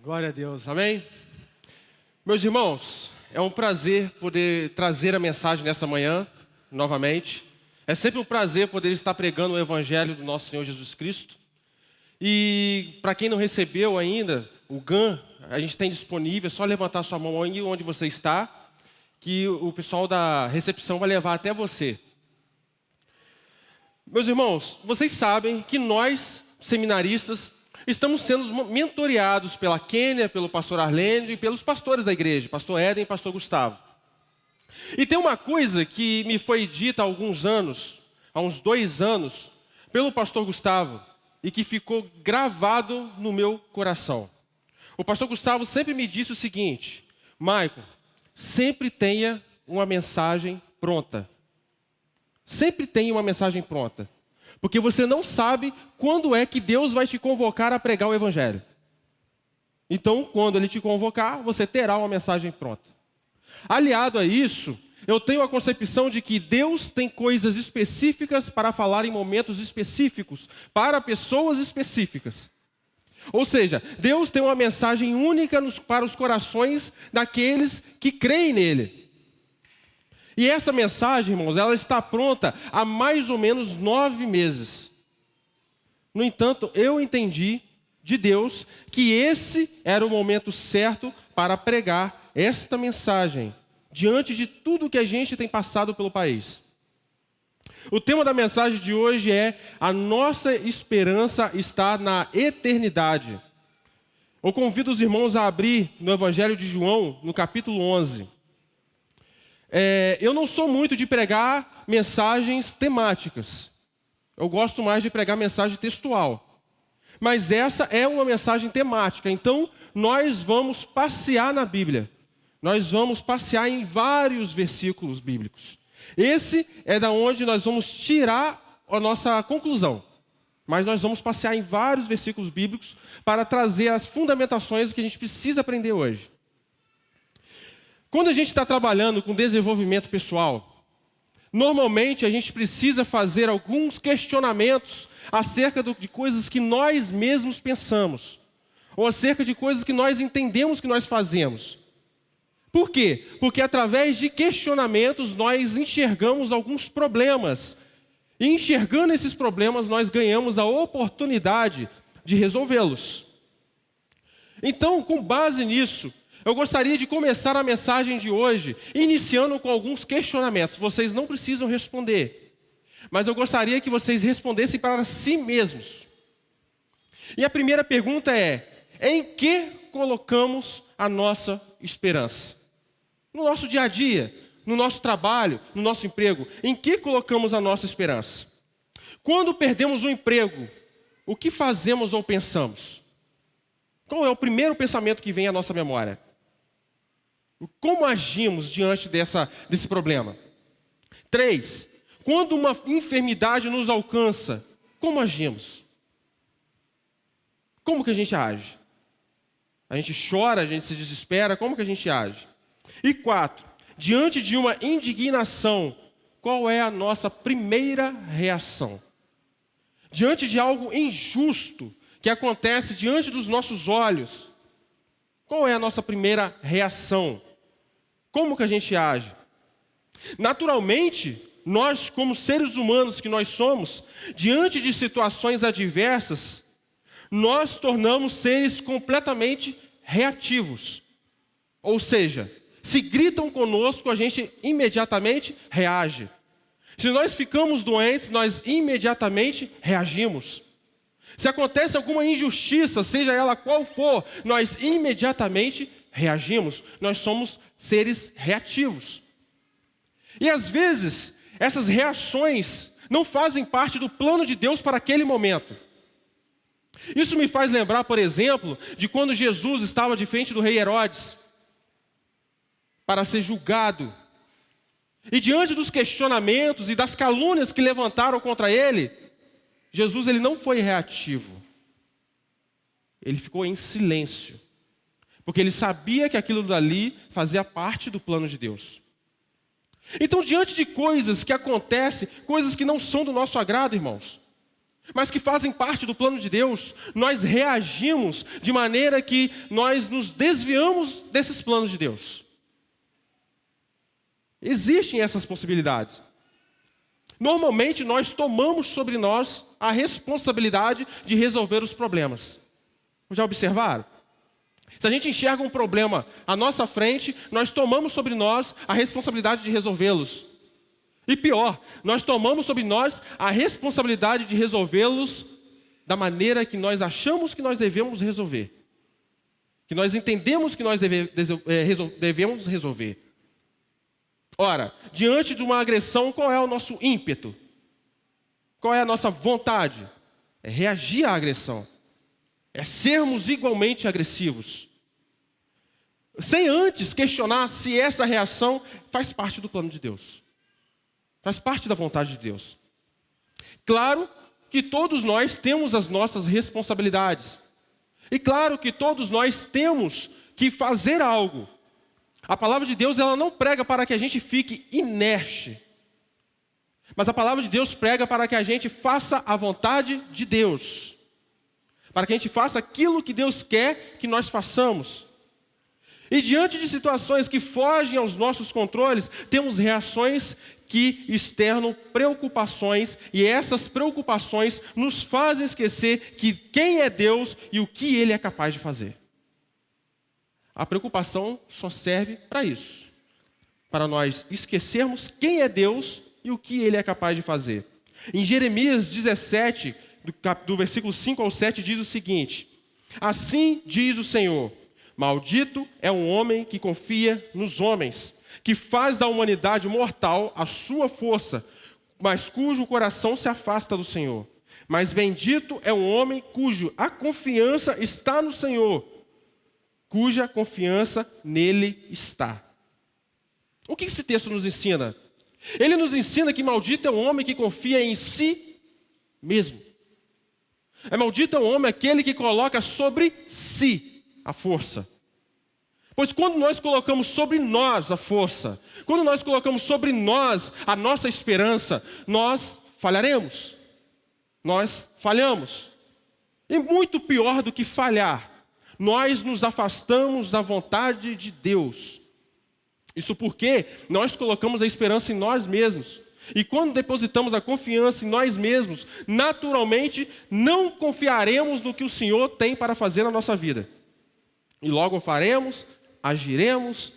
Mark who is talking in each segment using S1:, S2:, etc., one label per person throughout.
S1: Glória a Deus, amém? Meus irmãos, é um prazer poder trazer a mensagem nessa manhã, novamente. É sempre um prazer poder estar pregando o Evangelho do nosso Senhor Jesus Cristo. E para quem não recebeu ainda, o GAN, a gente tem disponível, é só levantar sua mão aí onde você está, que o pessoal da recepção vai levar até você. Meus irmãos, vocês sabem que nós, seminaristas, estamos sendo mentoreados pela Kênia, pelo pastor Arlênio e pelos pastores da igreja, pastor Éden e pastor Gustavo. E tem uma coisa que me foi dita há alguns anos, há uns 2 anos, pelo pastor Gustavo, e que ficou gravado no meu coração. O pastor Gustavo sempre me disse o seguinte: Maicon, sempre tenha uma mensagem pronta. Sempre tenha uma mensagem pronta. Porque você não sabe quando é que Deus vai te convocar a pregar o Evangelho. Então, quando Ele te convocar, você terá uma mensagem pronta. Aliado a isso, eu tenho a concepção de que Deus tem coisas específicas para falar em momentos específicos, para pessoas específicas. Ou seja, Deus tem uma mensagem única para os corações daqueles que creem nele. E essa mensagem, irmãos, ela está pronta há mais ou menos 9 meses. No entanto, eu entendi de Deus que esse era o momento certo para pregar esta mensagem, diante de tudo que a gente tem passado pelo país. O tema da mensagem de hoje é: a nossa esperança está na eternidade. Eu convido os irmãos a abrir no Evangelho de João, no capítulo 11. Eu não sou muito de pregar mensagens temáticas. Eu gosto mais de pregar mensagem textual. Mas essa é uma mensagem temática. Então, nós vamos passear na Bíblia. Nós vamos passear em vários versículos bíblicos. Esse é da onde nós vamos tirar a nossa conclusão. Mas nós vamos passear em vários versículos bíblicos para trazer as fundamentações do que a gente precisa aprender hoje. Quando a gente está trabalhando com desenvolvimento pessoal, normalmente a gente precisa fazer alguns questionamentos acerca de coisas que nós mesmos pensamos, ou acerca de coisas que nós entendemos que nós fazemos. Por quê? Porque através de questionamentos nós enxergamos alguns problemas, e enxergando esses problemas nós ganhamos a oportunidade de resolvê-los. Então, com base nisso, eu gostaria de começar a mensagem de hoje iniciando com alguns questionamentos. Vocês não precisam responder, mas eu gostaria que vocês respondessem para si mesmos. E a primeira pergunta é: em que colocamos a nossa esperança? No nosso dia a dia, no nosso trabalho, no nosso emprego, em que colocamos a nossa esperança? Quando perdemos um emprego, o que fazemos ou pensamos? Qual é o primeiro pensamento que vem à nossa memória? Como agimos diante desse problema? 3. Quando uma enfermidade nos alcança, como agimos? Como que a gente age? A gente chora, a gente se desespera, como que a gente age? E 4. Diante de uma indignação, qual é a nossa primeira reação? Diante de algo injusto que acontece diante dos nossos olhos, qual é a nossa primeira reação? Como que a gente age? Naturalmente, nós, como seres humanos que nós somos, diante de situações adversas, nós tornamos seres completamente reativos. Ou seja, se gritam conosco, a gente imediatamente reage. Se nós ficamos doentes, nós imediatamente reagimos. Se acontece alguma injustiça, seja ela qual for, nós imediatamente reagimos. Nós somos seres reativos. E às vezes, essas reações não fazem parte do plano de Deus para aquele momento. Isso me faz lembrar, por exemplo, de quando Jesus estava de frente do rei Herodes para ser julgado. E diante dos questionamentos e das calúnias que levantaram contra ele, Jesus ele não foi reativo. Ele ficou em silêncio. Porque ele sabia que aquilo dali fazia parte do plano de Deus. Então, diante de coisas que acontecem, coisas que não são do nosso agrado, irmãos, mas que fazem parte do plano de Deus, nós reagimos de maneira que nós nos desviamos desses planos de Deus. Existem essas possibilidades. Normalmente nós tomamos sobre nós a responsabilidade de resolver os problemas. Já observaram? Se a gente enxerga um problema à nossa frente, nós tomamos sobre nós a responsabilidade de resolvê-los. E pior, nós tomamos sobre nós a responsabilidade de resolvê-los da maneira que nós achamos que nós devemos resolver. Que nós entendemos que nós devemos resolver. Ora, diante de uma agressão, qual é o nosso ímpeto? Qual é a nossa vontade? É reagir à agressão. É sermos igualmente agressivos. Sem antes questionar se essa reação faz parte do plano de Deus. Faz parte da vontade de Deus. Claro que todos nós temos as nossas responsabilidades. E claro que todos nós temos que fazer algo. A palavra de Deus, ela não prega para que a gente fique inerte. Mas a palavra de Deus prega para que a gente faça a vontade de Deus. Para que a gente faça aquilo que Deus quer que nós façamos. E diante de situações que fogem aos nossos controles, temos reações que externam preocupações, e essas preocupações nos fazem esquecer que quem é Deus e o que Ele é capaz de fazer. A preocupação só serve para isso, para nós esquecermos quem é Deus e o que Ele é capaz de fazer. Em Jeremias 17, do versículo 5 ao 7, diz o seguinte: assim diz o Senhor, maldito é um homem que confia nos homens, que faz da humanidade mortal a sua força, mas cujo coração se afasta do Senhor. Mas bendito é um homem cuja a confiança está no Senhor, cuja confiança nele está. O que esse texto nos ensina? Ele nos ensina que maldito é um homem que confia em si mesmo. Maldito é um homem aquele que coloca sobre si a força. Pois quando nós colocamos sobre nós a força, quando nós colocamos sobre nós a nossa esperança, nós falharemos. Nós falhamos. E muito pior do que falhar, nós nos afastamos da vontade de Deus. Isso porque nós colocamos a esperança em nós mesmos. E quando depositamos a confiança em nós mesmos, naturalmente não confiaremos no que o Senhor tem para fazer na nossa vida. E logo faremos, agiremos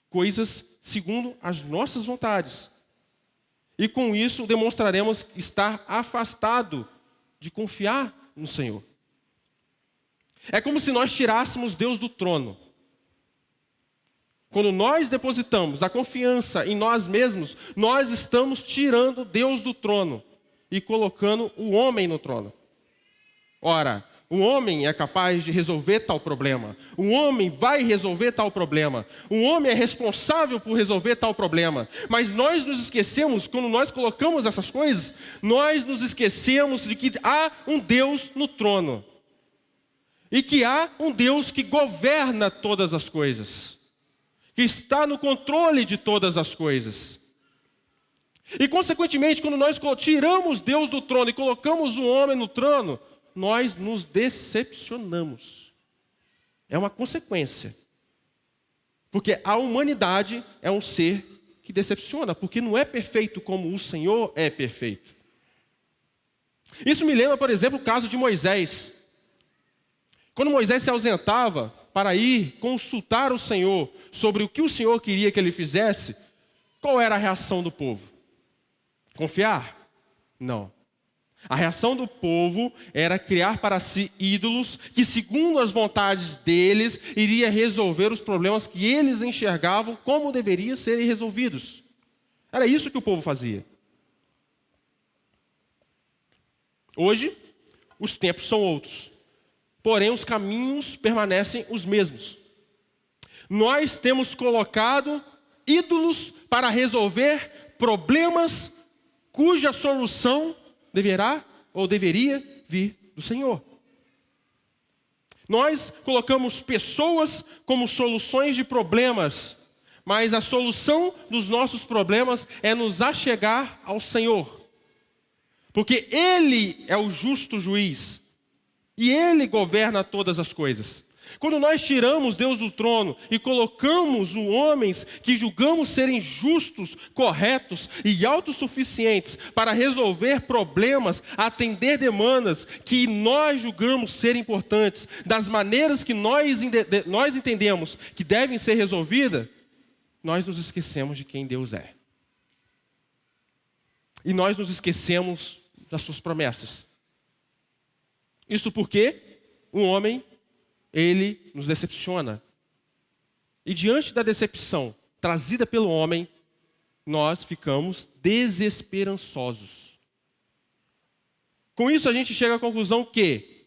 S1: coisas segundo as nossas vontades. E com isso demonstraremos estar afastado de confiar no Senhor. É como se nós tirássemos Deus do trono. Quando nós depositamos a confiança em nós mesmos, nós estamos tirando Deus do trono e colocando o homem no trono. Ora, o homem é capaz de resolver tal problema. O homem vai resolver tal problema. O homem é responsável por resolver tal problema. Mas nós nos esquecemos, quando nós colocamos essas coisas, nós nos esquecemos de que há um Deus no trono. E que há um Deus que governa todas as coisas. Que está no controle de todas as coisas. E, consequentemente, quando nós tiramos Deus do trono e colocamos o homem no trono, nós nos decepcionamos. É uma consequência. Porque a humanidade é um ser que decepciona, porque não é perfeito como o Senhor é perfeito. Isso me lembra, por exemplo, o caso de Moisés. Quando Moisés se ausentava para ir consultar o Senhor sobre o que o Senhor queria que ele fizesse, qual era a reação do povo? Confiar? Não. A reação do povo era criar para si ídolos que, segundo as vontades deles, iria resolver os problemas que eles enxergavam como deveriam ser resolvidos. Era isso que o povo fazia. Hoje, os tempos são outros. Porém, os caminhos permanecem os mesmos. Nós temos colocado ídolos para resolver problemas cuja solução deverá ou deveria vir do Senhor. Nós colocamos pessoas como soluções de problemas, mas a solução dos nossos problemas é nos achegar ao Senhor. Porque Ele é o justo juiz. E Ele governa todas as coisas. Quando nós tiramos Deus do trono e colocamos homens que julgamos serem justos, corretos e autossuficientes para resolver problemas, atender demandas que nós julgamos serem importantes, das maneiras que nós entendemos que devem ser resolvidas, nós nos esquecemos de quem Deus é. E nós nos esquecemos das suas promessas. Isso porque o homem, ele nos decepciona. E diante da decepção trazida pelo homem, nós ficamos desesperançosos. Com isso a gente chega à conclusão que,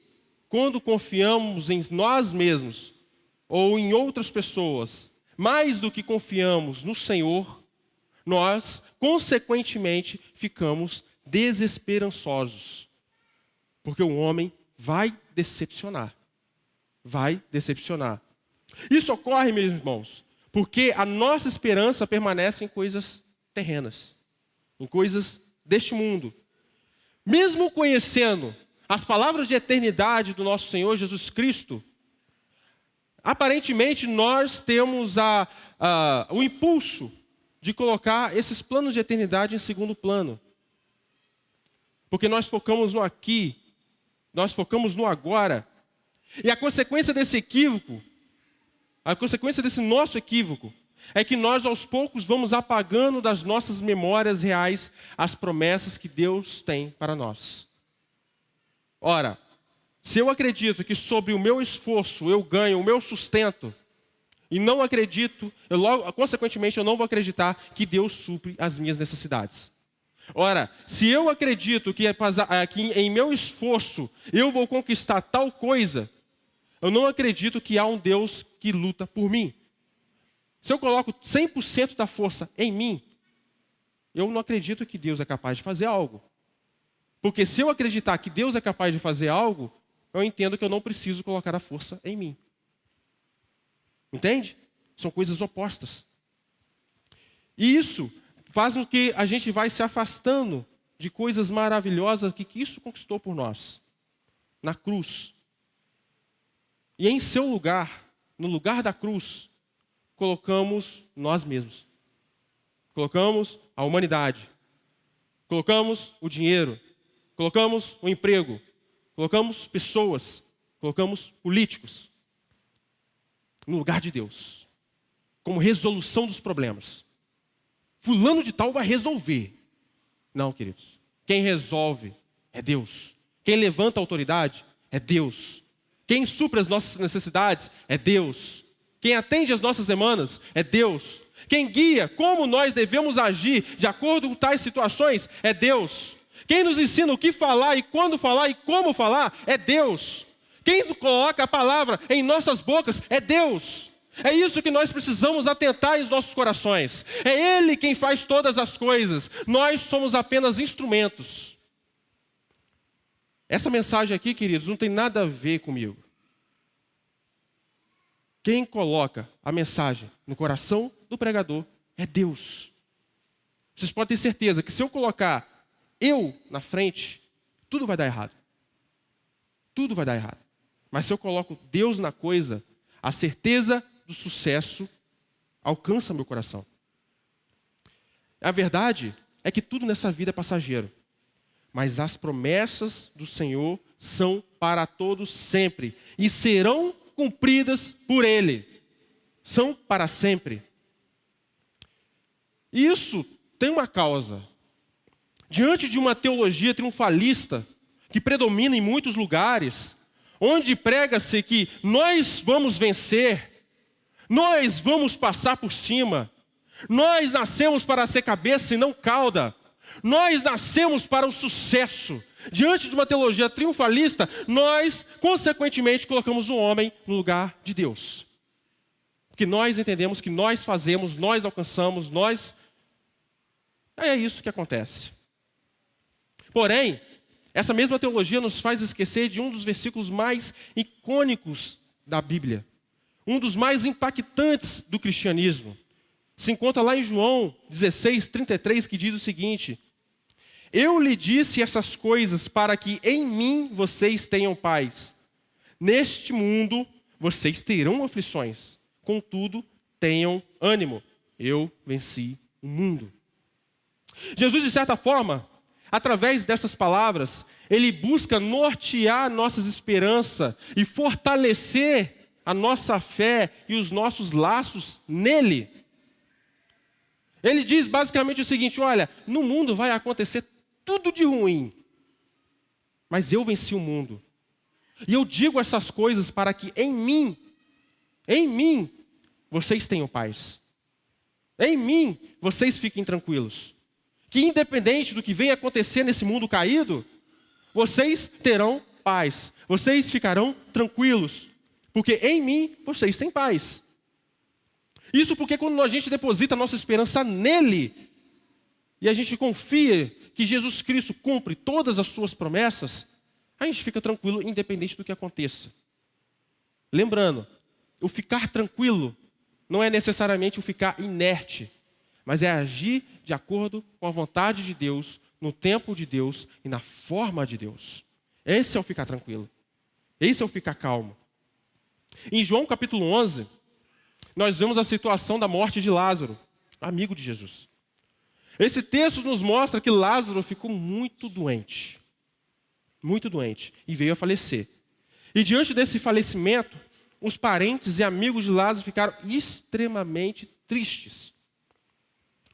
S1: quando confiamos em nós mesmos ou em outras pessoas, mais do que confiamos no Senhor, nós, consequentemente, ficamos desesperançosos. Porque o homem vai decepcionar. Vai decepcionar. Isso ocorre, meus irmãos, porque a nossa esperança permanece em coisas terrenas, em coisas deste mundo. Mesmo conhecendo as palavras de eternidade do nosso Senhor Jesus Cristo, aparentemente nós temos o impulso de colocar esses planos de eternidade em segundo plano. Porque nós focamos no aqui, nós focamos no agora. E a consequência desse equívoco, a consequência desse nosso equívoco, é que nós aos poucos vamos apagando das nossas memórias reais as promessas que Deus tem para nós. Ora, se eu acredito que sobre o meu esforço eu ganho o meu sustento, e não acredito, consequentemente eu não vou acreditar que Deus supre as minhas necessidades. Ora, se eu acredito que em meu esforço eu vou conquistar tal coisa, eu não acredito que há um Deus que luta por mim. Se eu coloco 100% da força em mim, eu não acredito que Deus é capaz de fazer algo. Porque se eu acreditar que Deus é capaz de fazer algo, eu entendo que eu não preciso colocar a força em mim. Entende? São coisas opostas. E isso faz com que a gente vai se afastando de coisas maravilhosas que Cristo conquistou por nós. Na cruz. E em seu lugar, no lugar da cruz, colocamos nós mesmos. Colocamos a humanidade. Colocamos o dinheiro. Colocamos o emprego. Colocamos pessoas. Colocamos políticos. No lugar de Deus. Como resolução dos problemas. Fulano de tal vai resolver. Não, queridos. Quem resolve é Deus. Quem levanta a autoridade é Deus. Quem supre as nossas necessidades é Deus. Quem atende as nossas demandas é Deus. Quem guia como nós devemos agir de acordo com tais situações é Deus. Quem nos ensina o que falar e quando falar e como falar é Deus. Quem coloca a palavra em nossas bocas é Deus. É isso que nós precisamos atentar em nossos corações. É Ele quem faz todas as coisas. Nós somos apenas instrumentos. Essa mensagem aqui, queridos, não tem nada a ver comigo. Quem coloca a mensagem no coração do pregador é Deus. Vocês podem ter certeza que se eu colocar eu na frente, tudo vai dar errado. Tudo vai dar errado. Mas se eu coloco Deus na coisa, a certeza do sucesso alcança meu coração. A verdade é que tudo nessa vida é passageiro. Mas as promessas do Senhor são para todos sempre. E serão cumpridas por Ele. São para sempre. Isso tem uma causa. Diante de uma teologia triunfalista que predomina em muitos lugares, onde prega-se que nós vamos vencer, nós vamos passar por cima, nós nascemos para ser cabeça e não cauda, nós nascemos para o sucesso. Diante de uma teologia triunfalista, nós, consequentemente, colocamos o homem no lugar de Deus. Porque nós entendemos que nós fazemos, nós alcançamos, nós... É isso que acontece. Porém, essa mesma teologia nos faz esquecer de um dos versículos mais icônicos da Bíblia. Um dos mais impactantes do cristianismo. Se encontra lá em João 16:33, que diz o seguinte: Eu lhe disse essas coisas para que em mim vocês tenham paz. Neste mundo vocês terão aflições. Contudo, tenham ânimo. Eu venci o mundo. Jesus, de certa forma, através dessas palavras, ele busca nortear nossas esperanças e fortalecer a nossa fé e os nossos laços nele. Ele diz basicamente o seguinte: olha, no mundo vai acontecer tudo de ruim, mas eu venci o mundo. E eu digo essas coisas para que em mim, vocês tenham paz. Em mim, vocês fiquem tranquilos. Que independente do que venha acontecer nesse mundo caído, vocês terão paz. Vocês ficarão tranquilos. Porque em mim, vocês têm paz. Isso porque quando a gente deposita a nossa esperança nele, e a gente confia que Jesus Cristo cumpre todas as suas promessas, a gente fica tranquilo independente do que aconteça. Lembrando, o ficar tranquilo não é necessariamente o ficar inerte, mas é agir de acordo com a vontade de Deus, no tempo de Deus e na forma de Deus. Esse é o ficar tranquilo. Esse é o ficar calmo. Em João capítulo 11, nós vemos a situação da morte de Lázaro, amigo de Jesus. Esse texto nos mostra que Lázaro ficou muito doente, e veio a falecer. E diante desse falecimento, os parentes e amigos de Lázaro ficaram extremamente tristes.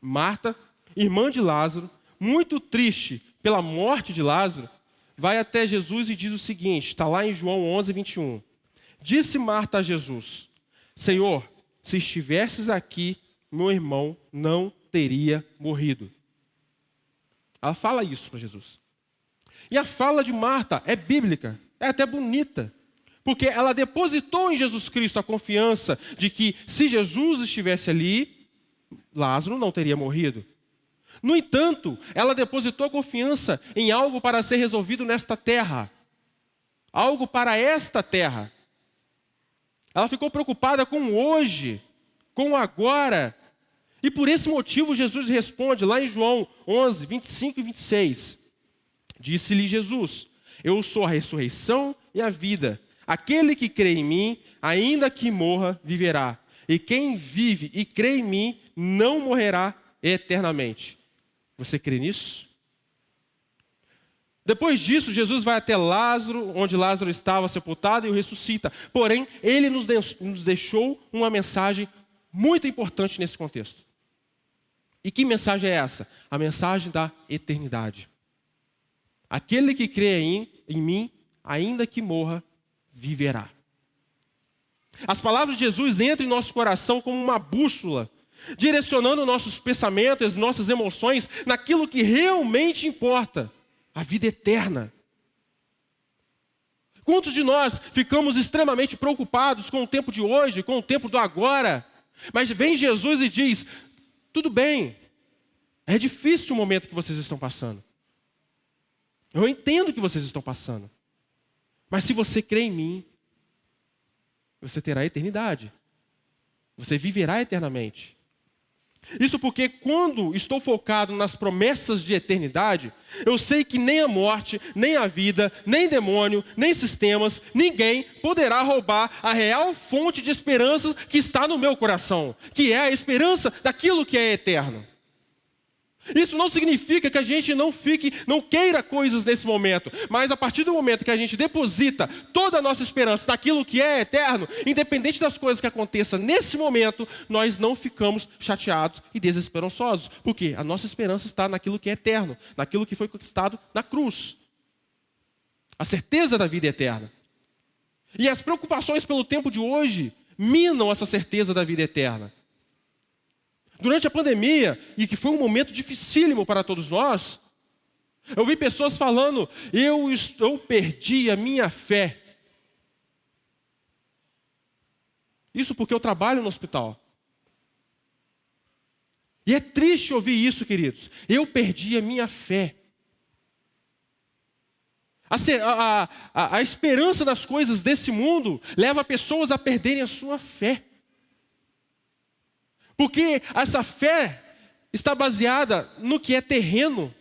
S1: Marta, irmã de Lázaro, muito triste pela morte de Lázaro, vai até Jesus e diz o seguinte, está lá em João 11, 21. Disse Marta a Jesus: Senhor, se estivesses aqui, meu irmão não teria morrido. Ela fala isso para Jesus. E a fala de Marta é bíblica, é até bonita, porque ela depositou em Jesus Cristo a confiança de que se Jesus estivesse ali, Lázaro não teria morrido. No entanto, ela depositou a confiança em algo para ser resolvido nesta terra. Algo para esta terra. Ela ficou preocupada com o hoje, com o agora. E por esse motivo Jesus responde lá em João 11, 25 e 26. Disse-lhe Jesus: Eu sou a ressurreição e a vida. Aquele que crê em mim, ainda que morra, viverá. E quem vive e crê em mim, não morrerá eternamente. Você crê nisso? Depois disso, Jesus vai até Lázaro, onde Lázaro estava sepultado, e o ressuscita. Porém, ele nos deixou uma mensagem muito importante nesse contexto. E que mensagem é essa? A mensagem da eternidade. Aquele que crê em mim, ainda que morra, viverá. As palavras de Jesus entram em nosso coração como uma bússola, direcionando nossos pensamentos, nossas emoções, naquilo que realmente importa. A vida eterna. Quantos de nós ficamos extremamente preocupados com o tempo de hoje, com o tempo do agora? Mas vem Jesus e diz: tudo bem, é difícil o momento que vocês estão passando. Eu entendo o que vocês estão passando. Mas se você crê em mim, você terá a eternidade. Você viverá eternamente. Isso porque quando estou focado nas promessas de eternidade, eu sei que nem a morte, nem a vida, nem demônio, nem sistemas, ninguém poderá roubar a real fonte de esperança que está no meu coração, que é a esperança daquilo que é eterno. Isso não significa que a gente não queira coisas nesse momento, mas a partir do momento que a gente deposita toda a nossa esperança naquilo que é eterno, independente das coisas que aconteçam nesse momento, nós não ficamos chateados e desesperançosos, porque a nossa esperança está naquilo que é eterno, naquilo que foi conquistado na cruz. A certeza da vida eterna. E as preocupações pelo tempo de hoje minam essa certeza da vida eterna. Durante a pandemia, e que foi um momento dificílimo para todos nós, eu vi pessoas falando: eu perdi a minha fé. Isso porque eu trabalho no hospital. E é triste ouvir isso, queridos. Eu perdi a minha fé. A esperança nas coisas desse mundo leva pessoas a perderem a sua fé. Porque essa fé está baseada no que é terreno.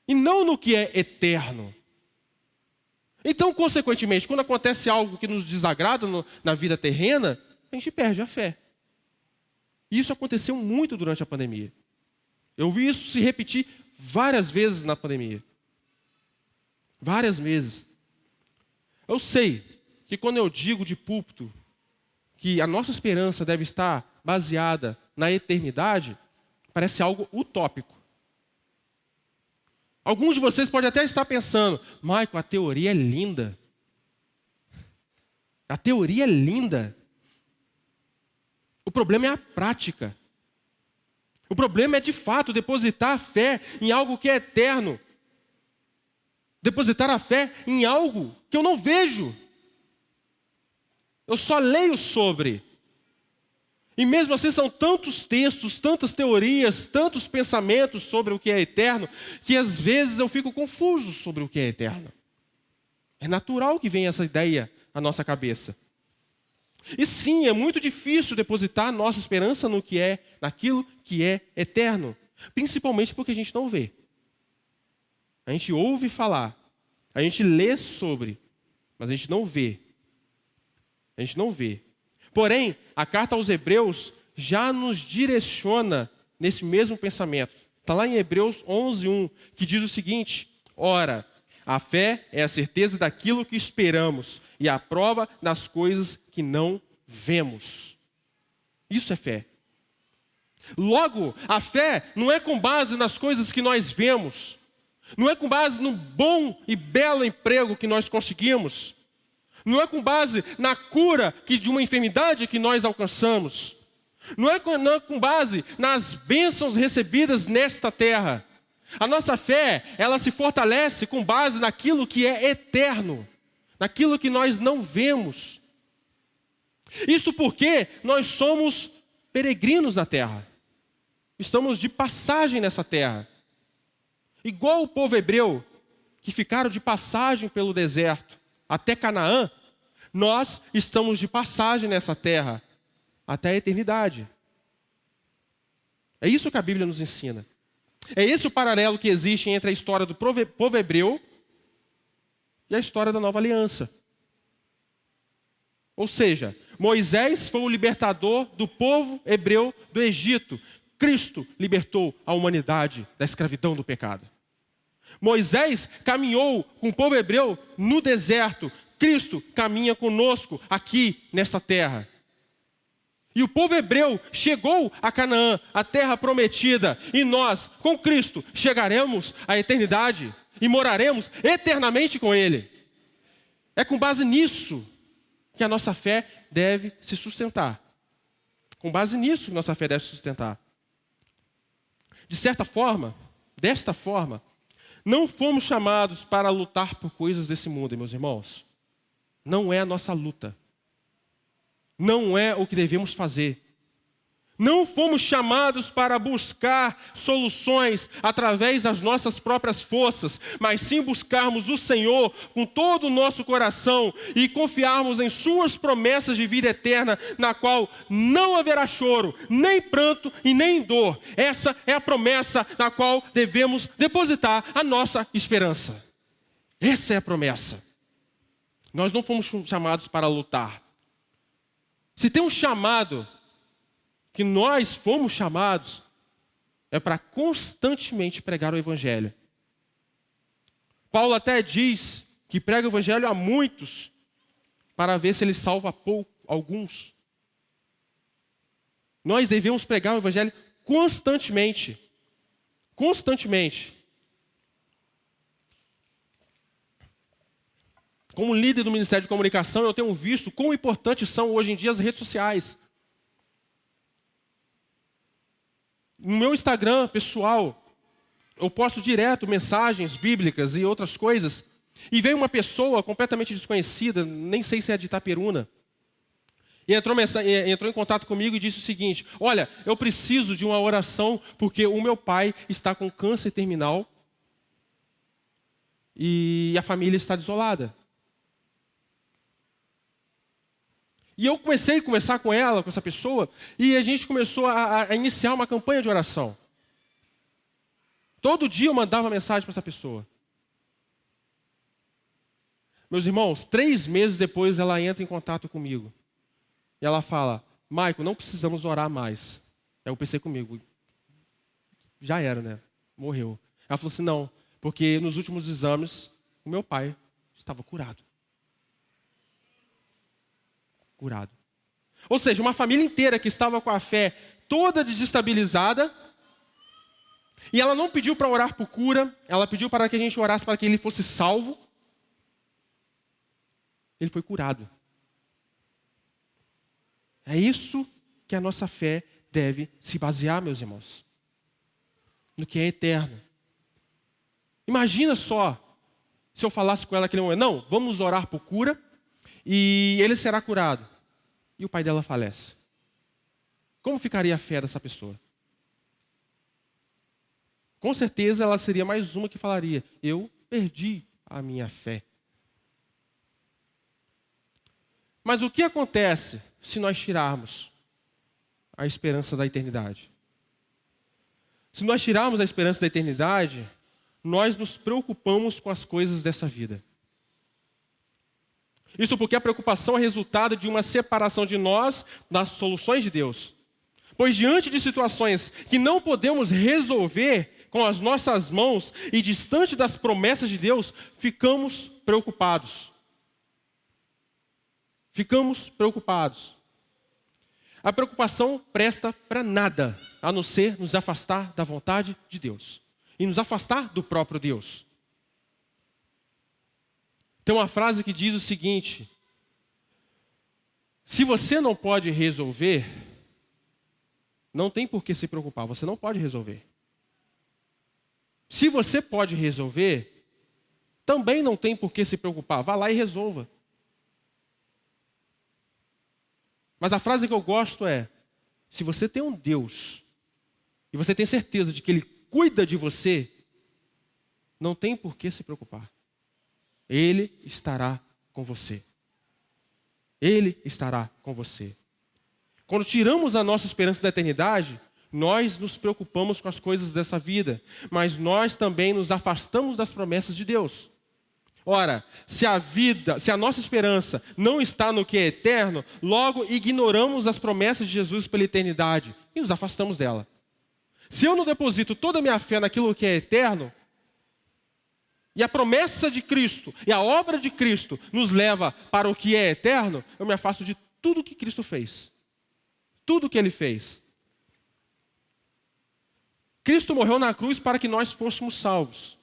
S1: e não no que é eterno. Então, consequentemente, quando acontece algo que nos desagrada na vida terrena, a gente perde a fé. E isso aconteceu muito durante a pandemia. Eu vi isso se repetir várias vezes na pandemia. Várias vezes. Eu sei que quando eu digo de púlpito que a nossa esperança deve estar baseada na eternidade, parece algo utópico. Alguns de vocês podem até estar pensando, Michael, a teoria é linda. A teoria é linda. O problema é a prática. O problema é, de fato, depositar a fé em algo que é eterno. Depositar a fé em algo que eu não vejo. Eu só leio sobre. E mesmo assim são tantos textos, tantas teorias, tantos pensamentos sobre o que é eterno, que às vezes eu fico confuso sobre o que é eterno. É natural que venha essa ideia à nossa cabeça. E sim, é muito difícil depositar nossa esperança naquilo que é eterno. Principalmente porque a gente não vê. A gente ouve falar, a gente lê sobre, mas a gente não vê. A gente não vê. Porém, a carta aos Hebreus já nos direciona nesse mesmo pensamento. Está lá em Hebreus 11:1, que diz o seguinte: ora, a fé é a certeza daquilo que esperamos e a prova das coisas que não vemos. Isso é fé. Logo, a fé não é com base nas coisas que nós vemos, não é com base no bom e belo emprego que nós conseguimos, não é com base na cura de uma enfermidade que nós alcançamos, não é com base nas bênçãos recebidas nesta terra. A nossa fé, ela se fortalece com base naquilo que é eterno, naquilo que nós não vemos. Isto porque nós somos peregrinos na terra. Estamos de passagem nessa terra. Igual o povo hebreu, que ficaram de passagem pelo deserto até Canaã, nós estamos de passagem nessa terra até a eternidade. É isso que a Bíblia nos ensina. É esse o paralelo que existe entre a história do povo hebreu e a história da nova aliança. Ou seja, Moisés foi o libertador do povo hebreu do Egito. Cristo libertou a humanidade da escravidão do pecado. Moisés caminhou com o povo hebreu no deserto. Cristo caminha conosco aqui nesta terra. E o povo hebreu chegou a Canaã, a terra prometida. E nós, com Cristo, chegaremos à eternidade e moraremos eternamente com Ele. É com base nisso que a nossa fé deve se sustentar. Com base nisso que nossa fé deve se sustentar. De certa forma, desta forma, não fomos chamados para lutar por coisas desse mundo, meus irmãos. Não é a nossa luta. Não é o que devemos fazer. Não fomos chamados para buscar soluções através das nossas próprias forças, mas sim buscarmos o Senhor com todo o nosso coração e confiarmos em suas promessas de vida eterna, na qual não haverá choro, nem pranto e nem dor. Essa é a promessa na qual devemos depositar a nossa esperança. Essa é a promessa. Nós não fomos chamados para lutar. Se tem um chamado que nós fomos chamados, é para constantemente pregar o Evangelho. Paulo até diz que prega o Evangelho a muitos, para ver se ele salva alguns. Nós devemos pregar o Evangelho constantemente. Constantemente. Como líder do Ministério de Comunicação, eu tenho visto quão importantes são hoje em dia as redes sociais. No meu Instagram pessoal, eu posto direto mensagens bíblicas e outras coisas. E veio uma pessoa completamente desconhecida, nem sei se é de Itaperuna, e entrou em contato comigo e disse o seguinte: olha, eu preciso de uma oração porque o meu pai está com câncer terminal e a família está desolada. E eu comecei a conversar com ela, com essa pessoa, e a gente começou a iniciar uma campanha de oração. Todo dia eu mandava mensagem para essa pessoa. Meus irmãos, 3 meses depois ela entra em contato comigo. E ela fala, Maico, não precisamos orar mais. Aí eu pensei comigo, já era, né? Morreu. Ela falou assim, não, porque nos últimos exames, o meu pai estava curado. Curado. Ou seja, uma família inteira que estava com a fé toda desestabilizada, e ela não pediu para orar por cura, ela pediu para que a gente orasse para que ele fosse salvo. Ele foi curado. É isso que a nossa fé deve se basear, meus irmãos. No que é eterno. Imagina só, se eu falasse com ela naquele momento, não, vamos orar por cura e ele será curado. E o pai dela falece. Como ficaria a fé dessa pessoa? Com certeza ela seria mais uma que falaria, eu perdi a minha fé. Mas o que acontece se nós tirarmos a esperança da eternidade? Se nós tirarmos a esperança da eternidade, nós nos preocupamos com as coisas dessa vida. Isso porque a preocupação é resultado de uma separação de nós das soluções de Deus. Pois diante de situações que não podemos resolver com as nossas mãos e distante das promessas de Deus, ficamos preocupados. Ficamos preocupados. A preocupação presta para nada, a não ser nos afastar da vontade de Deus. E nos afastar do próprio Deus. Tem uma frase que diz o seguinte, se você não pode resolver, não tem por que se preocupar, você não pode resolver. Se você pode resolver, também não tem por que se preocupar, vá lá e resolva. Mas a frase que eu gosto é, se você tem um Deus, e você tem certeza de que Ele cuida de você, não tem por que se preocupar. Ele estará com você. Ele estará com você. Quando tiramos a nossa esperança da eternidade, nós nos preocupamos com as coisas dessa vida, mas nós também nos afastamos das promessas de Deus. Ora, se a nossa esperança não está no que é eterno, logo ignoramos as promessas de Jesus pela eternidade e nos afastamos dela. Se eu não deposito toda a minha fé naquilo que é eterno, e a promessa de Cristo e a obra de Cristo nos leva para o que é eterno, eu me afasto de tudo que Cristo fez. Tudo que Ele fez. Cristo morreu na cruz para que nós fôssemos salvos.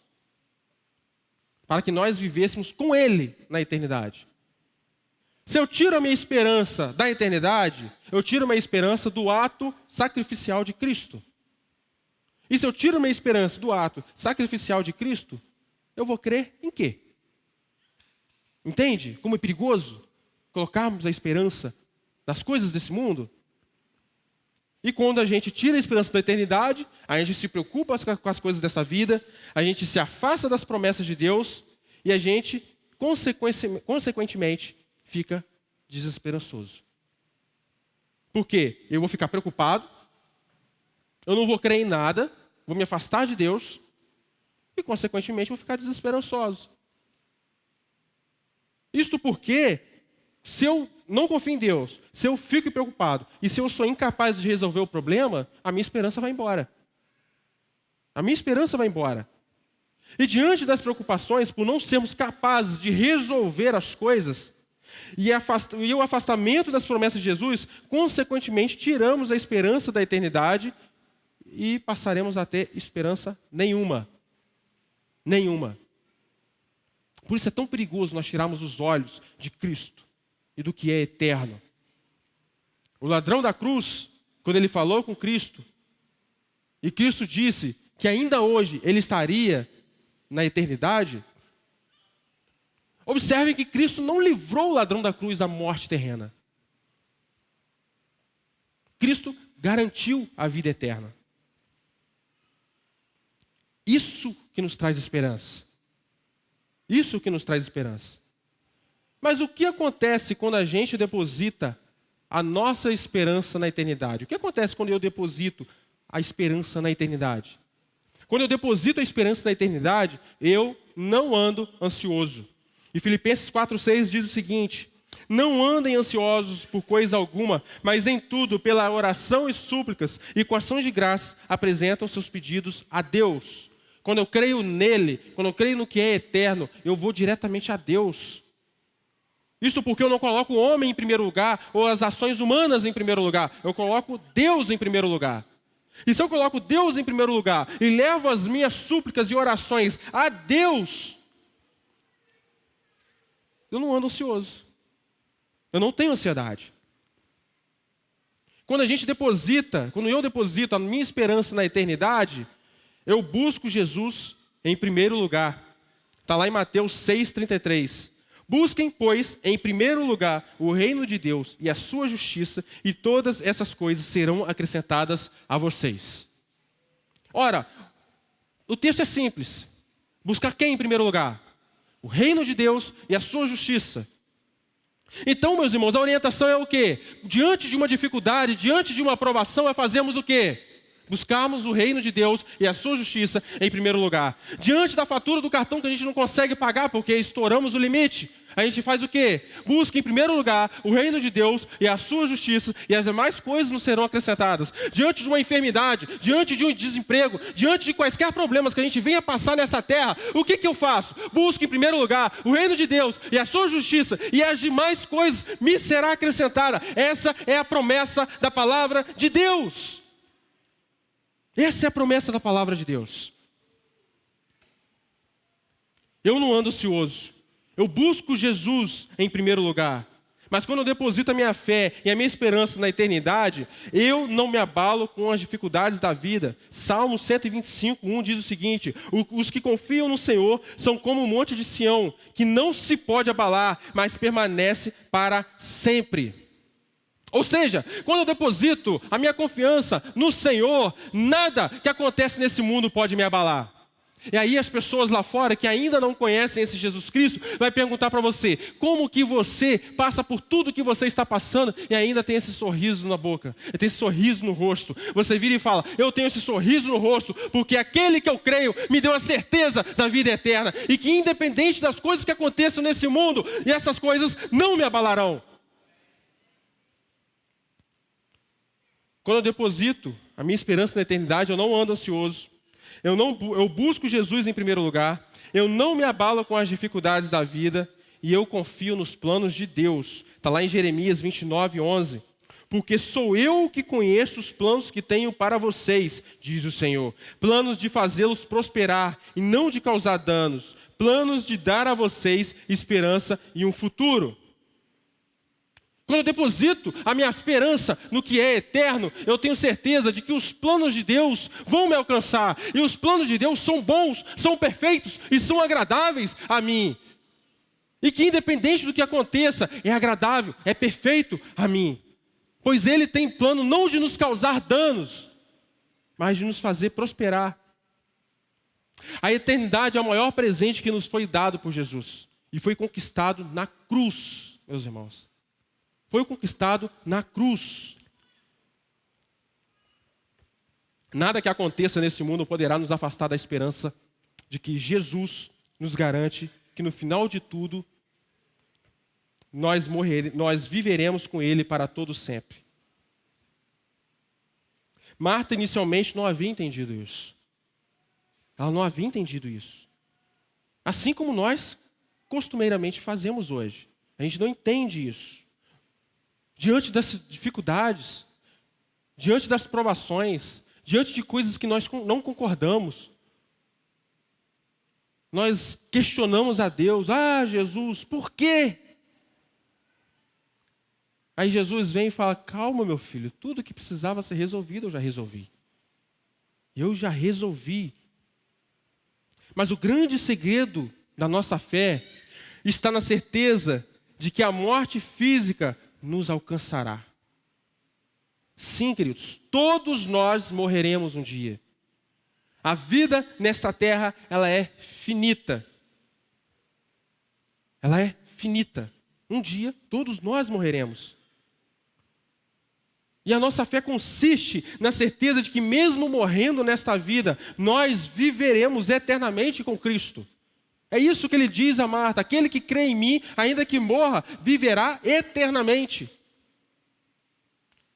S1: Para que nós vivêssemos com Ele na eternidade. Se eu tiro a minha esperança da eternidade, eu tiro a minha esperança do ato sacrificial de Cristo. E se eu tiro a minha esperança do ato sacrificial de Cristo, eu vou crer em quê? Entende? Como é perigoso colocarmos a esperança nas coisas desse mundo? E quando a gente tira a esperança da eternidade, a gente se preocupa com as coisas dessa vida, a gente se afasta das promessas de Deus e a gente, consequentemente, fica desesperançoso. Por quê? Eu vou ficar preocupado, eu não vou crer em nada, vou me afastar de Deus e, consequentemente, vou ficar desesperançoso. Isto porque, se eu não confio em Deus, se eu fico preocupado e se eu sou incapaz de resolver o problema, a minha esperança vai embora. A minha esperança vai embora. E diante das preocupações, por não sermos capazes de resolver as coisas, e o afastamento das promessas de Jesus, consequentemente, tiramos a esperança da eternidade e passaremos a ter esperança nenhuma. Nenhuma. Por isso é tão perigoso nós tirarmos os olhos de Cristo e do que é eterno. O ladrão da cruz, quando ele falou com Cristo, e Cristo disse que ainda hoje ele estaria na eternidade, observem que Cristo não livrou o ladrão da cruz da morte terrena. Cristo garantiu a vida eterna. Isso que nos traz esperança. Isso que nos traz esperança. Mas o que acontece quando a gente deposita a nossa esperança na eternidade? O que acontece quando eu deposito a esperança na eternidade? Quando eu deposito a esperança na eternidade, eu não ando ansioso. E Filipenses 4,6 diz o seguinte: não andem ansiosos por coisa alguma, mas em tudo, pela oração e súplicas, e com ações de graça, apresentam seus pedidos a Deus. Quando eu creio nele, quando eu creio no que é eterno, eu vou diretamente a Deus. Isso porque eu não coloco o homem em primeiro lugar, ou as ações humanas em primeiro lugar. Eu coloco Deus em primeiro lugar. E se eu coloco Deus em primeiro lugar, e levo as minhas súplicas e orações a Deus, eu não ando ansioso. Eu não tenho ansiedade. Quando eu deposito a minha esperança na eternidade, eu busco Jesus em primeiro lugar. Está lá em Mateus 6,33. Busquem, pois, em primeiro lugar o reino de Deus e a sua justiça, e todas essas coisas serão acrescentadas a vocês. Ora, o texto é simples. Buscar quem em primeiro lugar? O reino de Deus e a sua justiça. Então, meus irmãos, a orientação é o quê? Diante de uma dificuldade, diante de uma provação, é fazermos o quê? Buscarmos o reino de Deus e a sua justiça em primeiro lugar. Diante da fatura do cartão que a gente não consegue pagar porque estouramos o limite, a gente faz o quê? Busca em primeiro lugar o reino de Deus e a sua justiça, e as demais coisas nos serão acrescentadas. Diante de uma enfermidade, diante de um desemprego, diante de quaisquer problemas que a gente venha passar nessa terra, o que eu faço? Busco em primeiro lugar o reino de Deus e a sua justiça, e as demais coisas me serão acrescentadas. Essa é a promessa da palavra de Deus. Essa é a promessa da palavra de Deus. Eu não ando ansioso. Eu busco Jesus em primeiro lugar. Mas quando eu deposito a minha fé e a minha esperança na eternidade, eu não me abalo com as dificuldades da vida. Salmo 125:1 diz o seguinte: os que confiam no Senhor são como o monte de Sião, que não se pode abalar, mas permanece para sempre. Ou seja, quando eu deposito a minha confiança no Senhor, nada que acontece nesse mundo pode me abalar. E aí as pessoas lá fora que ainda não conhecem esse Jesus Cristo vai perguntar para você: como que você passa por tudo que você está passando e ainda tem esse sorriso na boca, tem esse sorriso no rosto? Você vira e fala: eu tenho esse sorriso no rosto porque aquele que eu creio me deu a certeza da vida eterna, e que independente das coisas que aconteçam nesse mundo, e essas coisas não me abalarão. Quando eu deposito a minha esperança na eternidade, eu não ando ansioso. Eu busco Jesus em primeiro lugar. Eu não me abalo com as dificuldades da vida. E eu confio nos planos de Deus. Está lá em Jeremias 29:11. Porque sou eu que conheço os planos que tenho para vocês, diz o Senhor. Planos de fazê-los prosperar e não de causar danos. Planos de dar a vocês esperança e um futuro. Quando eu deposito a minha esperança no que é eterno, eu tenho certeza de que os planos de Deus vão me alcançar. E os planos de Deus são bons, são perfeitos e são agradáveis a mim. E que independente do que aconteça, é agradável, é perfeito a mim. Pois Ele tem plano não de nos causar danos, mas de nos fazer prosperar. A eternidade é o maior presente que nos foi dado por Jesus. E foi conquistado na cruz, meus irmãos. Foi conquistado na cruz. Nada que aconteça nesse mundo poderá nos afastar da esperança de que Jesus nos garante que no final de tudo nós viveremos com Ele para todo sempre. Marta inicialmente não havia entendido isso. Ela não havia entendido isso. Assim como nós costumeiramente fazemos hoje. A gente não entende isso. Diante das dificuldades, diante das provações, diante de coisas que nós não concordamos, nós questionamos a Deus: ah, Jesus, por quê? Aí Jesus vem e fala: calma, meu filho, tudo que precisava ser resolvido eu já resolvi. Eu já resolvi. Mas o grande segredo da nossa fé está na certeza de que a morte física nos alcançará. Sim, queridos, todos nós morreremos um dia. A vida nesta terra, ela é finita. Ela é finita. Um dia, todos nós morreremos. E a nossa fé consiste na certeza de que mesmo morrendo nesta vida, nós viveremos eternamente com Cristo. É isso que ele diz a Marta: aquele que crê em mim, ainda que morra, viverá eternamente.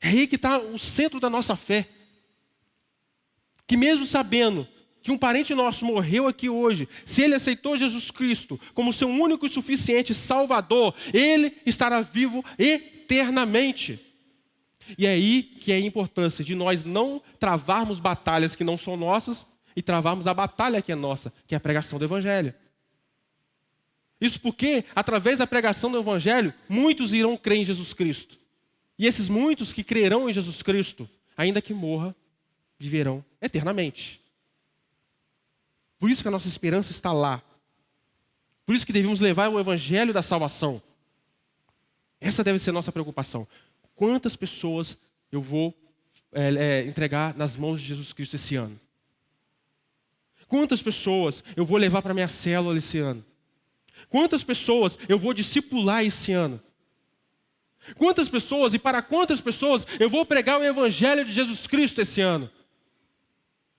S1: É aí que está o centro da nossa fé. Que mesmo sabendo que um parente nosso morreu aqui hoje, se ele aceitou Jesus Cristo como seu único e suficiente Salvador, ele estará vivo eternamente. E é aí que é a importância de nós não travarmos batalhas que não são nossas e travarmos a batalha que é nossa, que é a pregação do Evangelho. Isso porque, através da pregação do Evangelho, muitos irão crer em Jesus Cristo. E esses muitos que crerão em Jesus Cristo, ainda que morra, viverão eternamente. Por isso que a nossa esperança está lá. Por isso que devemos levar o Evangelho da salvação. Essa deve ser a nossa preocupação. Quantas pessoas eu vou entregar nas mãos de Jesus Cristo esse ano? Quantas pessoas eu vou levar para a minha célula esse ano? Quantas pessoas eu vou discipular esse ano? Quantas pessoas e para quantas pessoas eu vou pregar o Evangelho de Jesus Cristo esse ano?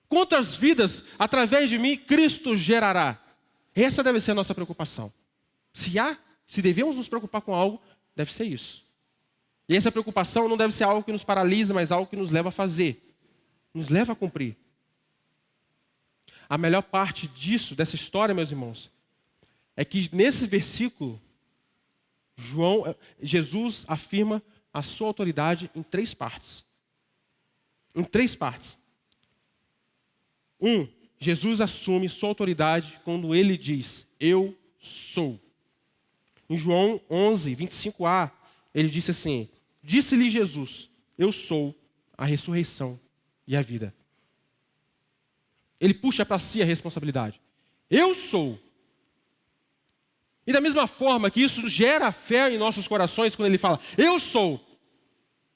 S1: Quantas vidas, através de mim, Cristo gerará? Essa deve ser a nossa preocupação. Se devemos nos preocupar com algo, deve ser isso. E essa preocupação não deve ser algo que nos paralisa, mas algo que nos leva a fazer, nos leva a cumprir. A melhor parte disso, dessa história, meus irmãos, é que nesse versículo, Jesus afirma a sua autoridade em 3 partes. Em 3 partes. 1, Jesus assume sua autoridade quando ele diz: eu sou. Em João 11, 25a, ele disse assim: disse-lhe Jesus: eu sou a ressurreição e a vida. Ele puxa para si a responsabilidade. Eu sou. E da mesma forma que isso gera fé em nossos corações, quando ele fala, eu sou,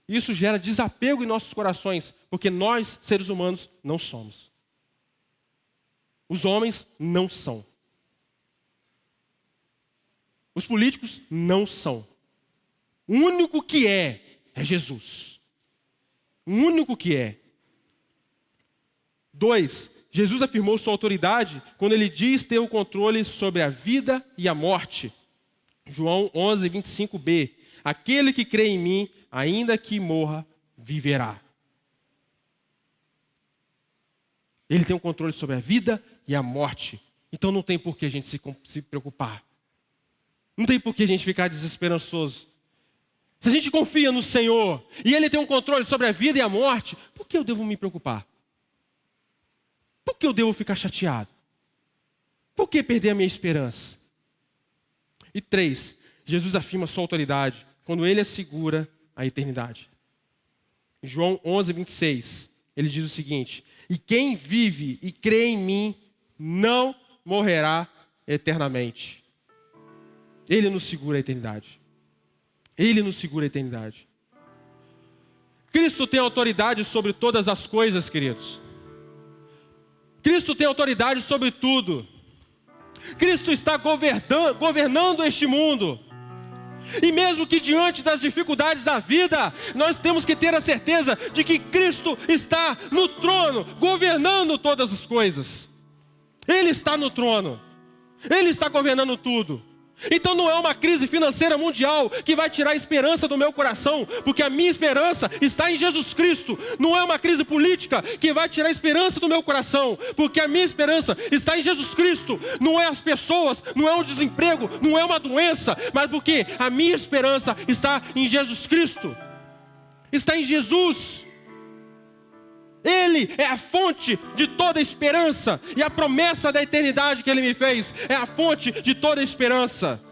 S1: isso gera desapego em nossos corações, porque nós, seres humanos, não somos. Os homens não são. Os políticos não são. O único que é Jesus. O único que é. 2, Jesus afirmou sua autoridade quando ele diz ter o controle sobre a vida e a morte. João 11, 25b. Aquele que crê em mim, ainda que morra, viverá. Ele tem o controle sobre a vida e a morte. Então não tem por que a gente se preocupar. Não tem por que a gente ficar desesperançoso. Se a gente confia no Senhor e Ele tem um controle sobre a vida e a morte, por que eu devo me preocupar? Por que eu devo ficar chateado? Por que perder a minha esperança? E 3, Jesus afirma sua autoridade quando Ele assegura a eternidade. Em João 11, 26, Ele diz o seguinte: e quem vive e crê em mim não morrerá eternamente. Ele nos segura a eternidade. Ele nos segura a eternidade. Cristo tem autoridade sobre todas as coisas, queridos. Cristo tem autoridade sobre tudo. Cristo está governando este mundo. E mesmo que diante das dificuldades da vida, nós temos que ter a certeza de que Cristo está no trono, governando todas as coisas. Ele está no trono. Ele está governando tudo. Então não é uma crise financeira mundial que vai tirar a esperança do meu coração, porque a minha esperança está em Jesus Cristo. Não é uma crise política que vai tirar a esperança do meu coração, porque a minha esperança está em Jesus Cristo. Não é as pessoas, não é um desemprego, não é uma doença, mas porque a minha esperança está em Jesus Cristo. Está em Jesus. Ele é a fonte de toda esperança. E a promessa da eternidade que Ele me fez é a fonte de toda esperança.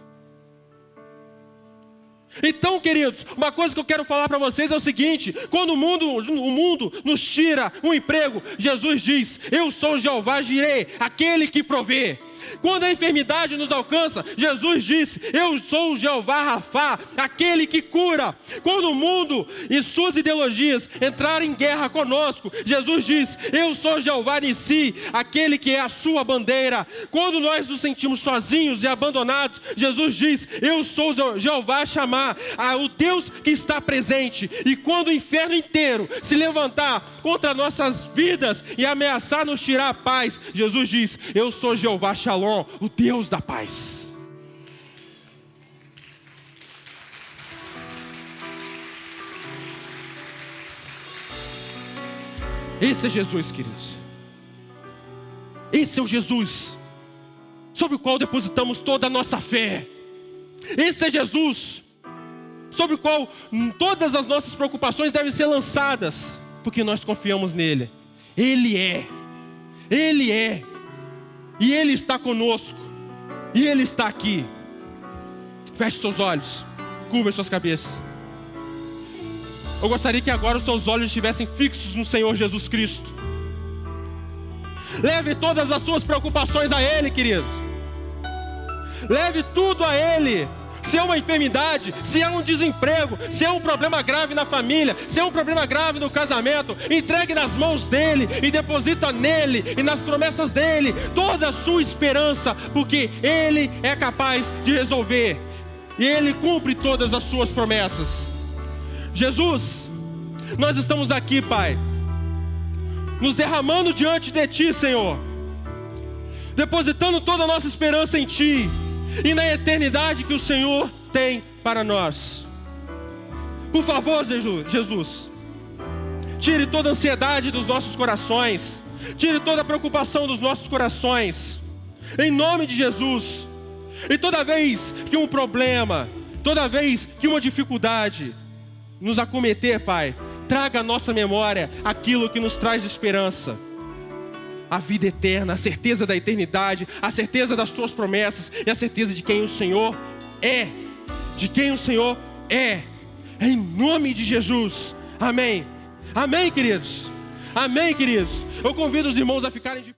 S1: Então, queridos, uma coisa que eu quero falar para vocês é o seguinte: quando o mundo nos tira um emprego, Jesus diz: eu sou Jeová Jireh, aquele que provê. Quando a enfermidade nos alcança, Jesus disse: eu sou o Jeová Rafá, aquele que cura. Quando o mundo e suas ideologias entrarem em guerra conosco, Jesus diz: eu sou Jeová Nissi, aquele que é a sua bandeira. Quando nós nos sentimos sozinhos e abandonados, Jesus diz: eu sou Jeová Shammah, o Deus que está presente. E quando o inferno inteiro se levantar contra nossas vidas e ameaçar nos tirar a paz, Jesus diz: eu sou Jeová Shalom, o Deus da paz. Esse é Jesus, queridos. Esse é o Jesus sobre o qual depositamos toda a nossa fé. Esse é Jesus sobre o qual todas as nossas preocupações devem ser lançadas, porque nós confiamos nele. Ele é, e Ele está conosco, e Ele está aqui. Feche seus olhos, curva suas cabeças. Eu gostaria que agora os seus olhos estivessem fixos no Senhor Jesus Cristo. Leve todas as suas preocupações a Ele, queridos. Leve tudo a Ele. Se é uma enfermidade, se é um desemprego, se é um problema grave na família, se é um problema grave no casamento, entregue nas mãos dEle e deposita nele e nas promessas dEle toda a sua esperança, porque Ele é capaz de resolver e Ele cumpre todas as suas promessas. Jesus, nós estamos aqui, Pai, nos derramando diante de Ti, Senhor, depositando toda a nossa esperança em Ti e na eternidade que o Senhor tem para nós. Por favor, Jesus, tire toda a ansiedade dos nossos corações, tire toda a preocupação dos nossos corações, em nome de Jesus. E toda vez que um problema, toda vez que uma dificuldade nos acometer, Pai, traga à nossa memória aquilo que nos traz esperança: a vida eterna, a certeza da eternidade, a certeza das tuas promessas e a certeza de quem o Senhor é. De quem o Senhor é. Em nome de Jesus. Amém. Amém, queridos. Amém, queridos. Eu convido os irmãos a ficarem de